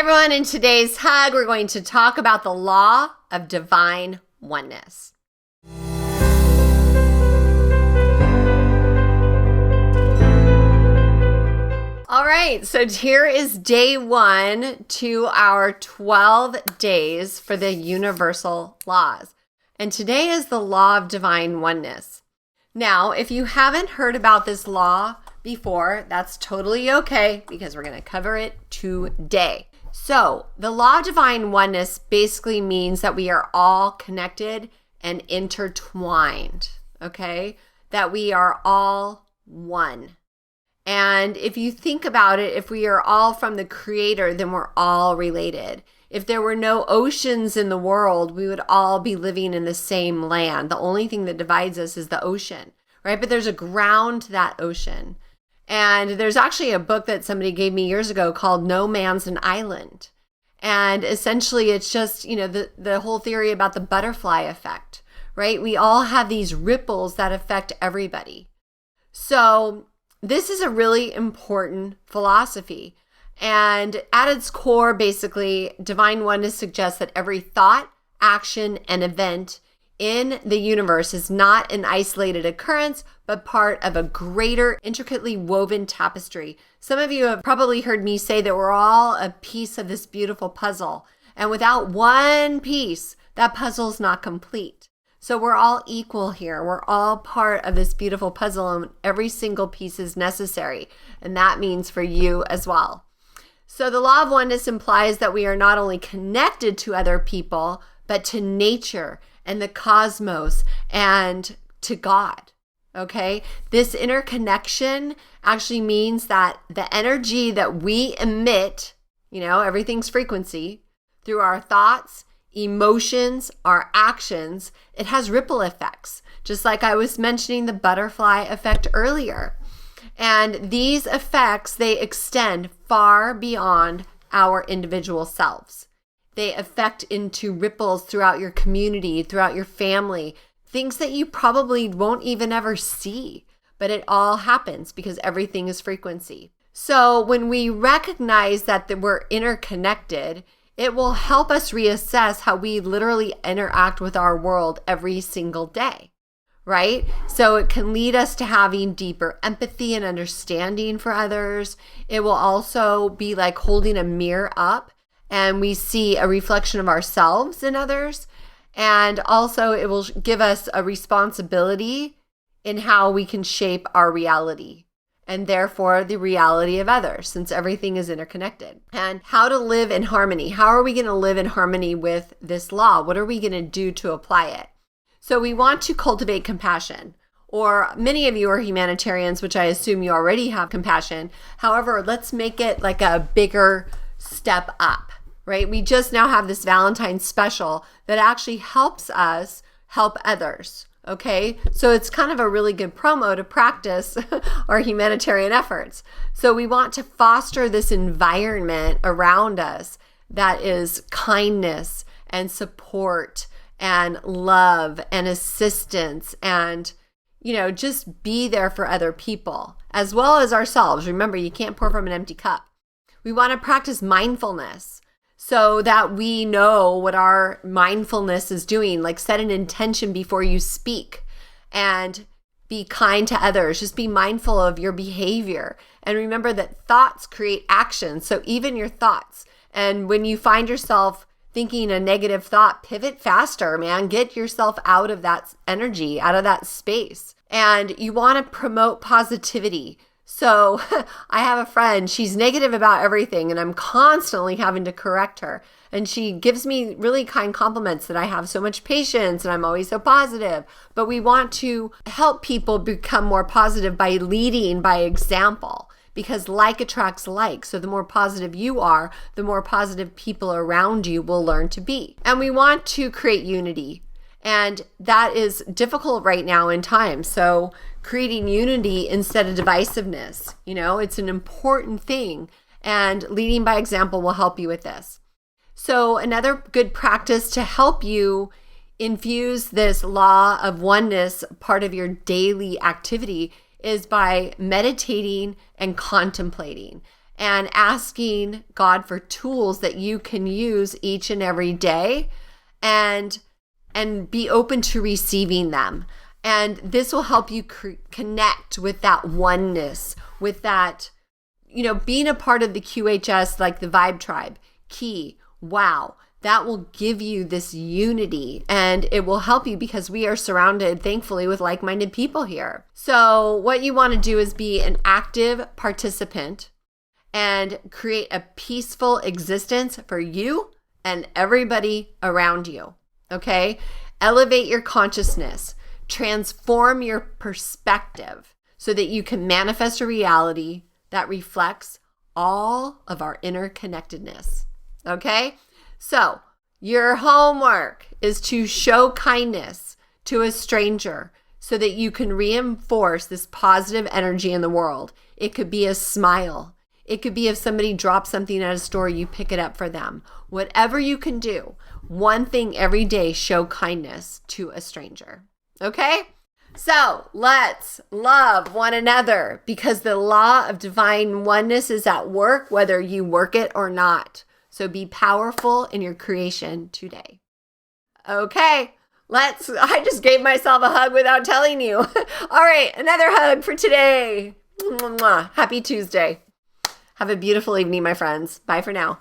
Everyone, in today's hug, we're going to talk about the law of divine oneness. All right, so here is day 1 to our 12 days for the universal laws. And today is the law of divine oneness. Now, if you haven't heard about this law before, that's totally okay because we're going to cover it today. So the law of divine oneness basically means that we are all connected and intertwined, okay? That we are all one. And if you think about it, if we are all from the Creator, then we're all related. If there were no oceans in the world, we would all be living in the same land. The only thing that divides us is the ocean, right? But there's a ground to that ocean. And there's actually a book that somebody gave me years ago called No Man's an Island. And essentially it's just, the whole theory about the butterfly effect, right? We all have these ripples that affect everybody. So this is a really important philosophy. And at its core, basically, divine oneness suggests that every thought, action, and event in the universe is not an isolated occurrence, but part of a greater, intricately woven tapestry. Some of you have probably heard me say that we're all a piece of this beautiful puzzle. And without one piece, that puzzle's not complete. So we're all equal here. We're all part of this beautiful puzzle, and every single piece is necessary. And that means for you as well. So the law of oneness implies that we are not only connected to other people, but to nature and the cosmos and to God, okay? This interconnection actually means that the energy that we emit, everything's frequency, through our thoughts, emotions, our actions, it has ripple effects, just like I was mentioning the butterfly effect earlier. And these effects, they extend far beyond our individual selves. They affect into ripples throughout your community, throughout your family, things that you probably won't even ever see, but it all happens because everything is frequency. So when we recognize that we're interconnected, it will help us reassess how we literally interact with our world every single day, right? So it can lead us to having deeper empathy and understanding for others. It will also be like holding a mirror up and we see a reflection of ourselves in others. And also it will give us a responsibility in how we can shape our reality and therefore the reality of others, since everything is interconnected. And how to live in harmony. How are we going to live in harmony with this law? What are we going to do to apply it? So we want to cultivate compassion. Or many of you are humanitarians, which I assume you already have compassion. However, let's make it like a bigger step up. Right? We just now have this Valentine's special that actually helps us help others. Okay? So it's kind of a really good promo to practice our humanitarian efforts. So we want to foster this environment around us that is kindness and support and love and assistance and, just be there for other people as well as ourselves. Remember, you can't pour from an empty cup. We want to practice mindfulness, so that we know what our mindfulness is doing, like set an intention before you speak and be kind to others. Just be mindful of your behavior. And remember that thoughts create action. So even your thoughts. And when you find yourself thinking a negative thought, pivot faster, man. Get yourself out of that energy, out of that space. And you want to promote positivity. So I have a friend, she's negative about everything and I'm constantly having to correct her. And she gives me really kind compliments that I have so much patience and I'm always so positive. But we want to help people become more positive by leading by example, because like attracts like. So the more positive you are, the more positive people around you will learn to be. And we want to create unity. And that is difficult right now in time. So creating unity instead of divisiveness, it's an important thing. And leading by example will help you with this. So another good practice to help you infuse this law of oneness part of your daily activity is by meditating and contemplating. and asking God for tools that you can use each and every day, and be open to receiving them. And this will help you connect with that oneness, with that, being a part of the QHS, like the Vibe Tribe, key, wow. That will give you this unity, and it will help you because we are surrounded, thankfully, with like-minded people here. So what you want to do is be an active participant and create a peaceful existence for you and everybody around you, okay? Elevate your consciousness, transform your perspective so that you can manifest a reality that reflects all of our interconnectedness, okay? So your homework is to show kindness to a stranger so that you can reinforce this positive energy in the world. It could be a smile. It could be if somebody drops something at a store, you pick it up for them. Whatever you can do, one thing every day, show kindness to a stranger. Okay? So let's love one another because the law of divine oneness is at work whether you work it or not. So be powerful in your creation today. Okay, I just gave myself a hug without telling you. All right, another hug for today. Happy Tuesday. Have a beautiful evening, my friends. Bye for now.